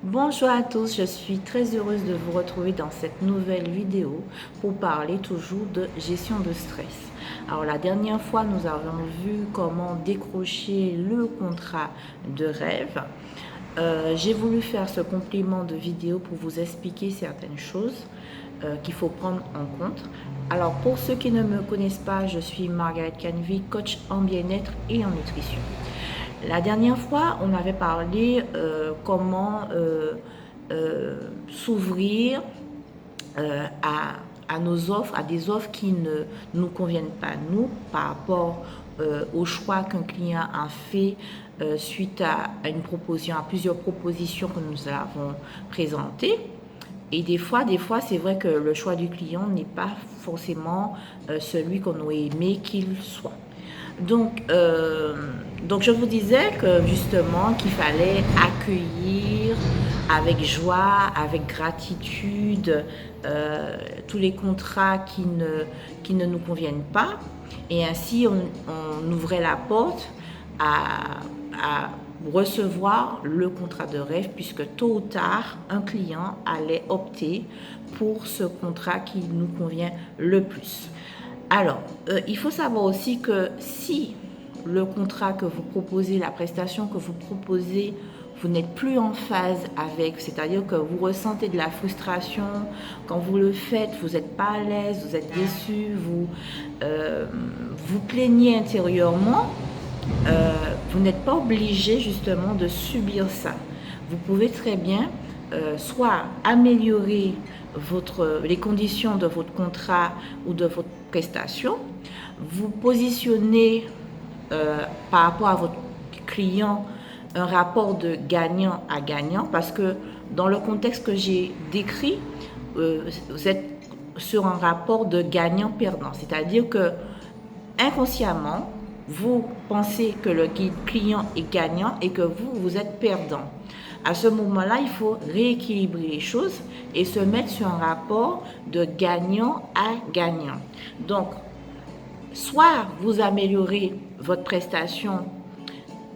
Bonjour à tous, je suis très heureuse de vous retrouver dans cette nouvelle vidéo pour parler toujours de gestion de stress. Alors la dernière fois, nous avons vu comment décrocher le contrat de rêve. J'ai voulu faire ce complément de vidéo pour vous expliquer certaines choses qu'il faut prendre en compte. Alors pour ceux qui ne me connaissent pas, je suis Margaret Canvey, coach en bien-être et en nutrition. La dernière fois, on avait parlé comment s'ouvrir à nos offres, à des offres qui ne nous conviennent pas, nous, par rapport au choix qu'un client a fait suite à une proposition, à plusieurs propositions que nous avons présentées. Et des fois, c'est vrai que le choix du client n'est pas forcément celui qu'on aurait aimé qu'il soit. Donc je vous disais que justement qu'il fallait accueillir avec joie, avec gratitude tous les contrats qui ne nous conviennent pas. Et ainsi, on ouvrait la porte à recevoir le contrat de rêve, puisque tôt ou tard, un client allait opter pour ce contrat qui nous convient le plus. Alors, il faut savoir aussi que si le contrat que vous proposez, la prestation que vous proposez, vous n'êtes plus en phase avec, c'est-à-dire que vous ressentez de la frustration, quand vous le faites, vous n'êtes pas à l'aise, vous êtes déçu, vous plaignez intérieurement, vous n'êtes pas obligé justement de subir ça. Vous pouvez très bien soit améliorer les conditions de votre contrat ou de votre prestation, vous positionner par rapport à votre client un rapport de gagnant à gagnant, parce que dans le contexte que j'ai décrit, vous êtes sur un rapport de gagnant-perdant, c'est-à-dire que inconsciemment, vous pensez que le client est gagnant et que vous êtes perdant. À ce moment-là, il faut rééquilibrer les choses et se mettre sur un rapport de gagnant à gagnant. Donc, soit vous améliorez votre prestation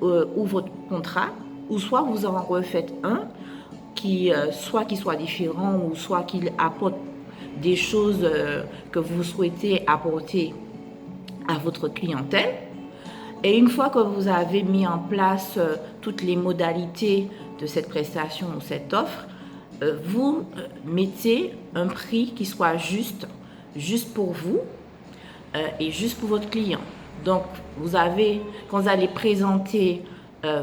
ou votre contrat, ou soit vous en refaites un qui soit différent, ou soit qu'il apporte des choses que vous souhaitez apporter à votre clientèle. Et une fois que vous avez mis en place toutes les modalités de cette prestation ou cette offre, vous mettez un prix qui soit juste pour vous et juste pour votre client. Donc, quand vous allez présenter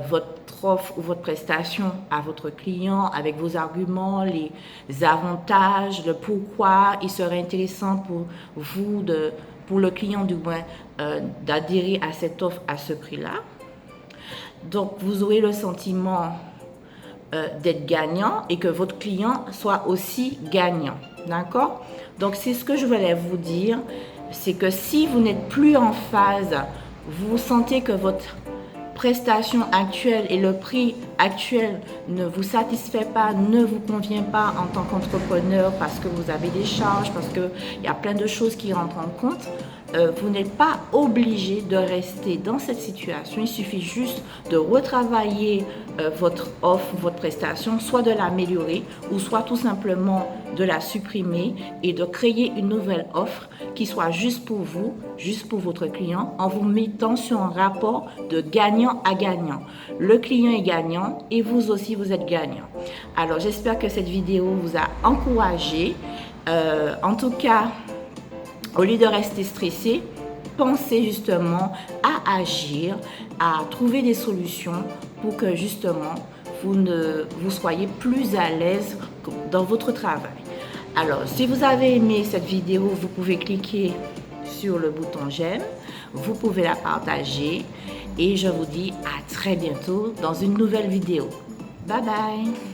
votre offre ou votre prestation à votre client avec vos arguments, les avantages, le pourquoi il serait intéressant pour vous, pour le client du moins, d'adhérer à cette offre à ce prix-là. Donc, vous aurez le sentiment d'être gagnant et que votre client soit aussi gagnant. D'accord? Donc, c'est ce que je voulais vous dire. C'est que si vous n'êtes plus en phase, vous sentez que votre prestation actuelle et le prix actuel ne vous satisfait pas, ne vous convient pas en tant qu'entrepreneur parce que vous avez des charges, parce qu'il y a plein de choses qui rentrent en compte, vous n'êtes pas obligé de rester dans cette situation. Il suffit juste de retravailler votre offre, votre prestation, soit de l'améliorer ou soit tout simplement de la supprimer et de créer une nouvelle offre qui soit juste pour vous, juste pour votre client, en vous mettant sur un rapport de gagnant à gagnant. Le client est gagnant et vous aussi, vous êtes gagnant. Alors, j'espère que cette vidéo vous a encouragé. En tout cas, au lieu de rester stressé, pensez justement à agir, à trouver des solutions pour que justement vous soyez plus à l'aise dans votre travail. Alors, si vous avez aimé cette vidéo, vous pouvez cliquer sur le bouton j'aime, vous pouvez la partager et je vous dis à très bientôt dans une nouvelle vidéo. Bye bye!